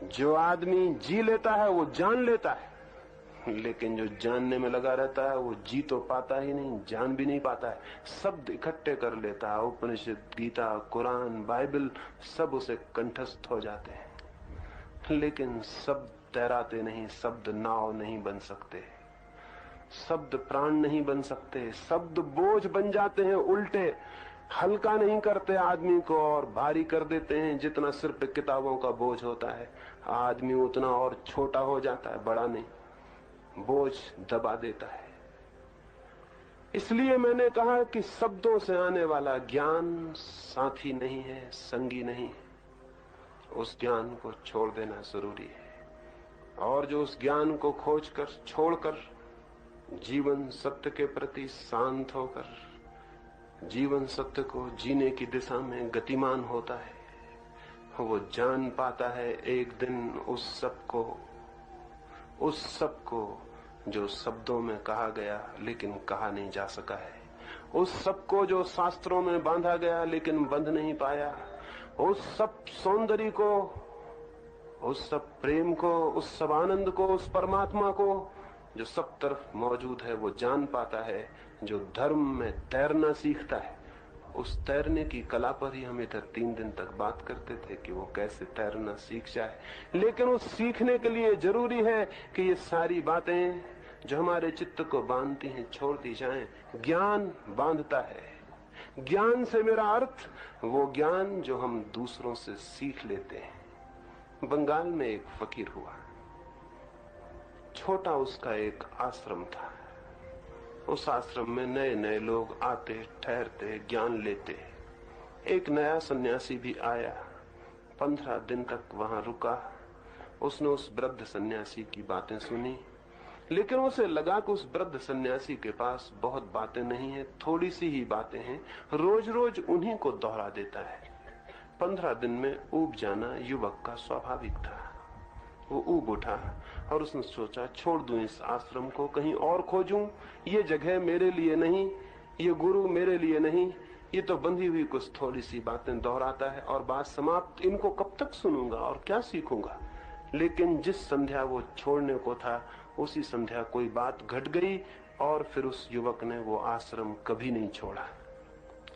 जो आदमी जी लेता है वो जान लेता है, लेकिन जो जानने में लगा रहता है वो जी तो पाता ही नहीं, जान भी नहीं पाता है। शब्द इकट्ठे कर लेता है, उपनिषद, गीता, कुरान, बाइबल सब उसे कंठस्थ हो जाते हैं, लेकिन शब्द तैराते नहीं, शब्द नाव नहीं बन सकते, शब्द प्राण नहीं बन सकते, शब्द बोझ बन जाते हैं, उल्टे हल्का नहीं करते आदमी को और भारी कर देते हैं। जितना सिर पे किताबों का बोझ होता है, आदमी उतना और छोटा हो जाता है, बड़ा नहीं, बोझ दबा देता है। इसलिए मैंने कहा कि शब्दों से आने वाला ज्ञान साथी नहीं है, संगी नहीं है, उस ज्ञान को छोड़ देना जरूरी है। और जो उस ज्ञान को खोजकर छोड़कर जीवन सत्य के प्रति शांत होकर जीवन सत्य को जीने की दिशा में गतिमान होता है, वो जान पाता है एक दिन उस सब को जो शब्दों में कहा गया लेकिन कहा नहीं जा सका है, उस सब को जो शास्त्रों में बांधा गया लेकिन बंध नहीं पाया, उस सब सौंदर्य को, उस सब प्रेम को, उस सब आनंद को, उस परमात्मा को जो सब तरफ मौजूद है, वो जान पाता है। जो धर्म में तैरना सीखता है, उस तैरने की कला पर ही हम इधर 3 दिन तक बात करते थे कि वो कैसे तैरना सीख जाए। लेकिन उस सीखने के लिए जरूरी है कि ये सारी बातें जो हमारे चित्त को बांधती हैं छोड़ दी जाएं। ज्ञान बांधता है। ज्ञान से मेरा अर्थ वो ज्ञान जो हम दूसरों से सीख लेते हैं। बंगाल में एक फकीर हुआ, छोटा उसका एक आश्रम था। उस आश्रम में नए नए लोग आते, ठहरते, ज्ञान लेते। एक नया सन्यासी भी आया, 15 दिन तक वहां रुका। उसने उस वृद्ध सन्यासी की बातें सुनी, लेकिन उसे लगा कि उस वृद्ध सन्यासी के पास बहुत बातें नहीं है, थोड़ी सी ही बातें हैं, रोज रोज उन्हीं को दोहरा देता है। 15 दिन में ऊब जाना युवक का स्वाभाविक था। वो ऊब उठा और उसने सोचा, छोड़ दूं इस आश्रम को, कहीं और खोजूं। ये जगह मेरे लिए नहीं, ये गुरु मेरे लिए नहीं, ये तो बंधी हुई कुछ थोड़ी सी बातें दोहराता है और बात समाप्त। इनको कब तक सुनूंगा और क्या सीखूंगा। लेकिन जिस संध्या वो छोड़ने को था, उसी संध्या कोई बात घट गई और फिर उस युवक ने वो आश्रम कभी नहीं छोड़ा।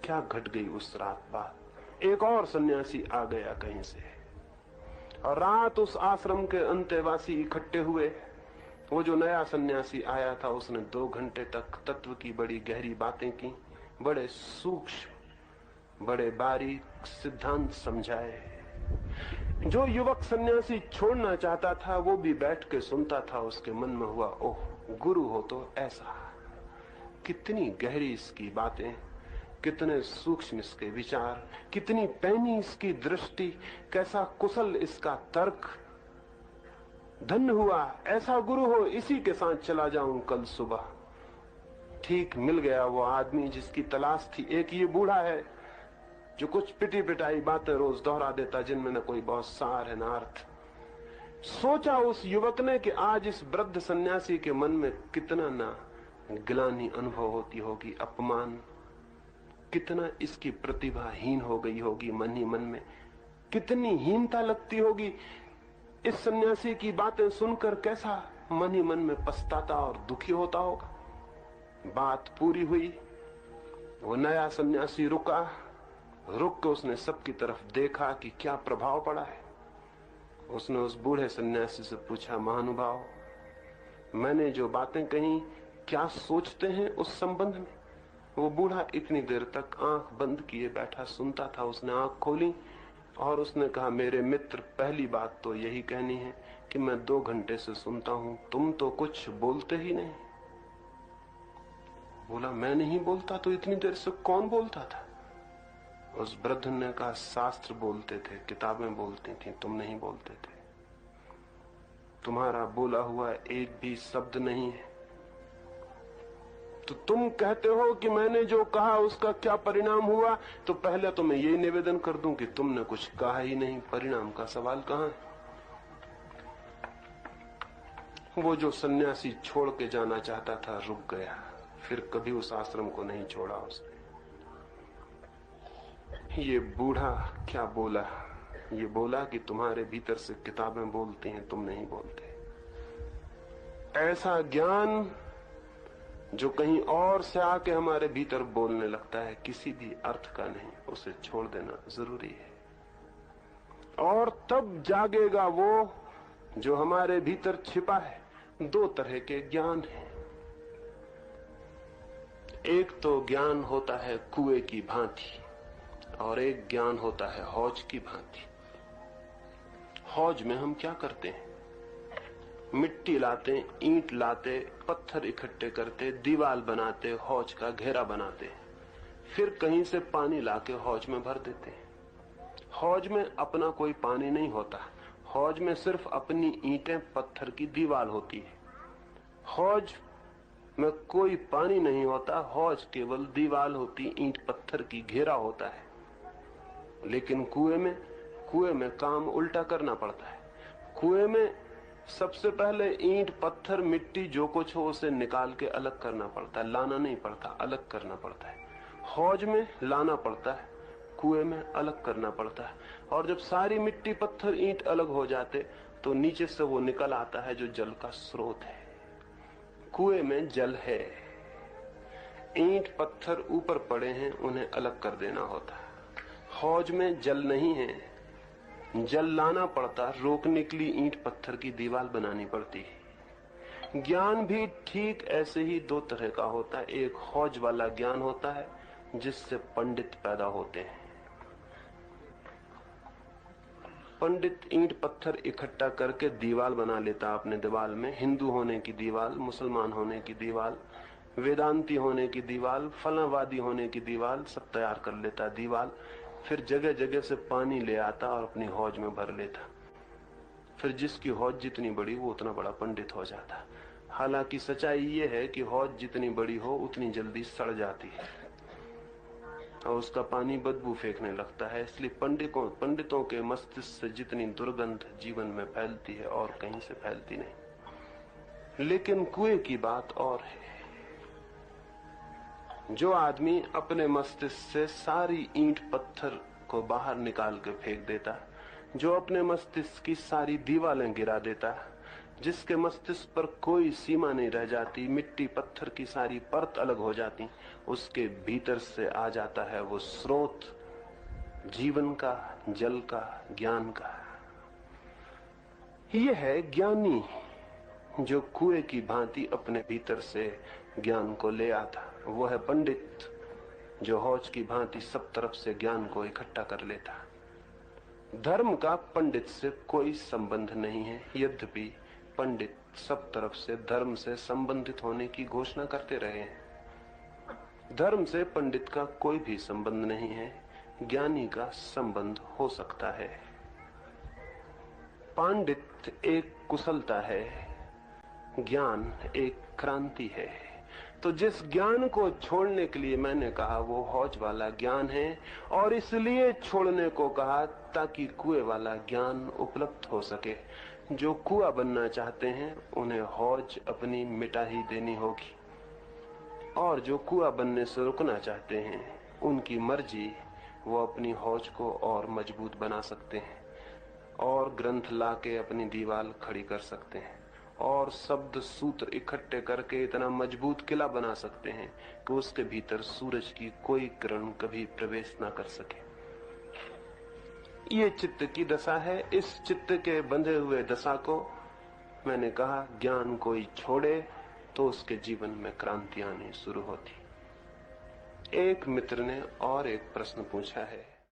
क्या घट गई उस रात बात? एक और सन्यासी आ गया कहीं से और रात उस आश्रम के अंतेवासी इकट्ठे हुए। वो जो नया सन्यासी आया था, उसने 2 घंटे तक तत्व की बड़ी गहरी बातें की, बड़े सूक्ष्म, बड़े बारीक सिद्धांत समझाए। जो युवक सन्यासी छोड़ना चाहता था, वो भी बैठ के सुनता था। उसके मन में हुआ, ओह, गुरु हो तो ऐसा, कितनी गहरी इसकी बातें, कितने सूक्ष्म इसके विचार, कितनी पैनी इसकी दृष्टि, कैसा कुशल इसका तर्क। धन्य हुआ, ऐसा गुरु हो, इसी के साथ चला जाऊं कल सुबह। ठीक मिल गया वो आदमी जिसकी तलाश थी। एक ये बूढ़ा है जो कुछ पिटी पिटाई बातें रोज दोहरा देता, जिनमें न कोई बहुत सार है न अर्थ। सोचा उस युवक ने कि आज इस वृद्ध सन्यासी के मन में कितना ना ग्लानि अनुभव होती होगी, अपमान, कितना इसकी प्रतिभा हीन हो गई होगी। मन ही मन में कितनी हीनता लगती होगी। इस सन्यासी की बातें सुनकर कैसा मन ही मन में पछताता और दुखी होता होगा। बात पूरी हुई, वो नया सन्यासी रुका। रुक के उसने सबकी तरफ देखा कि क्या प्रभाव पड़ा है। उसने उस बूढ़े सन्यासी से पूछा, महानुभाव, मैंने जो बातें कही क्या सोचते हैं उस संबंध में? वो बूढ़ा इतनी देर तक आंख बंद किए बैठा सुनता था। उसने आंख खोली और उसने कहा, मेरे मित्र, पहली बात तो यही कहनी है कि मैं 2 घंटे से सुनता हूं, तुम तो कुछ बोलते ही नहीं। बोला, मैं नहीं बोलता तो इतनी देर से कौन बोलता था? उस वृद्ध ने कहा, शास्त्र बोलते थे, किताबें बोलती थी, तुम नहीं बोलते थे। तुम्हारा बोला हुआ एक भी शब्द नहीं है। तो तुम कहते हो कि मैंने जो कहा उसका क्या परिणाम हुआ? तो पहले तो मैं यही निवेदन कर दूं कि तुमने कुछ कहा ही नहीं, परिणाम का सवाल कहां है? वो जो सन्यासी छोड़ के जाना चाहता था रुक गया, फिर कभी उस आश्रम को नहीं छोड़ा उसने। ये बूढ़ा क्या बोला, ये बोला कि तुम्हारे भीतर से किताबें बोलती हैं, तुम नहीं बोलते। ऐसा ज्ञान जो कहीं और से आके हमारे भीतर बोलने लगता है, किसी भी अर्थ का नहीं, उसे छोड़ देना जरूरी है। और तब जागेगा वो जो हमारे भीतर छिपा है। दो तरह के ज्ञान हैं। एक तो ज्ञान होता है कुएं की भांति, और एक ज्ञान होता है हौज की भांति। हौज में हम क्या करते हैं? मिट्टी लाते, ईंट लाते, पत्थर इकट्ठे करते, दीवार बनाते, हौज का घेरा बनाते, फिर कहीं से पानी लाके हौज में भर देते हैं। हौज में अपना कोई पानी नहीं होता, हौज में सिर्फ अपनी ईंटें पत्थर की दीवार होती है। हौज में कोई पानी नहीं होता, हौज केवल दीवार होती, ईंट पत्थर की घेरा होता है। लेकिन कुएं में काम उल्टा करना पड़ता है। कुएं में सबसे पहले ईंट पत्थर मिट्टी जो कुछ हो उसे निकाल के अलग करना पड़ता है, लाना नहीं पड़ता, अलग करना पड़ता है। हौज में लाना पड़ता है, कुएं में अलग करना पड़ता है। और जब सारी मिट्टी पत्थर ईंट अलग हो जाते तो नीचे से वो निकल आता है जो जल का स्रोत है। कुएं में जल है, ईंट पत्थर ऊपर पड़े हैं, उन्हें अलग कर देना होता है। हौज में जल नहीं है, जल लाना पड़ता, रोकने के लिए ईंट पत्थर की दीवार बनानी पड़ती है। ज्ञान भी ठीक ऐसे ही दो तरह का होता है। एक हौज वाला ज्ञान होता है जिससे पंडित पैदा होते हैं। पंडित ईंट पत्थर इकट्ठा करके दीवार बना लेता अपने दीवार में। हिंदू होने की दीवार, मुसलमान होने की दीवार, वेदांती होने की दीवार, फलावादी होने की दीवार, सब तैयार कर लेता दीवार। फिर जगह जगह से पानी ले आता और अपनी हौज में भर लेता। फिर जिसकी हौज जितनी बड़ी वो उतना बड़ा पंडित हो जाता। हालांकि सच्चाई ये है कि हौज जितनी बड़ी हो उतनी जल्दी सड़ जाती है और उसका पानी बदबू फेंकने लगता है। इसलिए पंडितों के मस्तिष्क से जितनी दुर्गंध जीवन में फैलती है और कहीं से फैलती नहीं। लेकिन कुएं की बात और है। जो आदमी अपने मस्तिष्क से सारी ईंट पत्थर को बाहर निकाल के फेंक देता, जो अपने मस्तिष्क की सारी दीवारें गिरा देता, जिसके मस्तिष्क पर कोई सीमा नहीं रह जाती, मिट्टी पत्थर की सारी परत अलग हो जाती, उसके भीतर से आ जाता है वो स्रोत जीवन का, जल का, ज्ञान का। यह है ज्ञानी जो कुएं की भांति अपने भीतर से ज्ञान को ले आता। वो है पंडित जो हौज की भांति सब तरफ से ज्ञान को इकट्ठा कर लेता। धर्म का पंडित से कोई संबंध नहीं है, यद्यपि पंडित सब तरफ से धर्म से संबंधित होने की घोषणा करते रहे हैं। धर्म से पंडित का कोई भी संबंध नहीं है, ज्ञानी का संबंध हो सकता है। पांडित एक कुशलता है, ज्ञान एक क्रांति है। तो जिस ज्ञान को छोड़ने के लिए मैंने कहा वो हौज वाला ज्ञान है, और इसलिए छोड़ने को कहा ताकि कुएं वाला ज्ञान उपलब्ध हो सके। जो कुआं बनना चाहते हैं उन्हें हौज अपनी मिटा ही देनी होगी, और जो कुआं बनने से रुकना चाहते हैं उनकी मर्जी, वो अपनी हौज को और मजबूत बना सकते हैं और ग्रंथ लाके अपनी दीवार खड़ी कर सकते हैं और शब्द सूत्र इकट्ठे करके इतना मजबूत किला बना सकते हैं कि उसके भीतर सूरज की कोई किरण कभी प्रवेश ना कर सके। ये चित्त की दशा है। इस चित्त के बंधे हुए दशा को मैंने कहा ज्ञान कोई छोड़े तो उसके जीवन में क्रांति आनी शुरू होती। एक मित्र ने और एक प्रश्न पूछा है।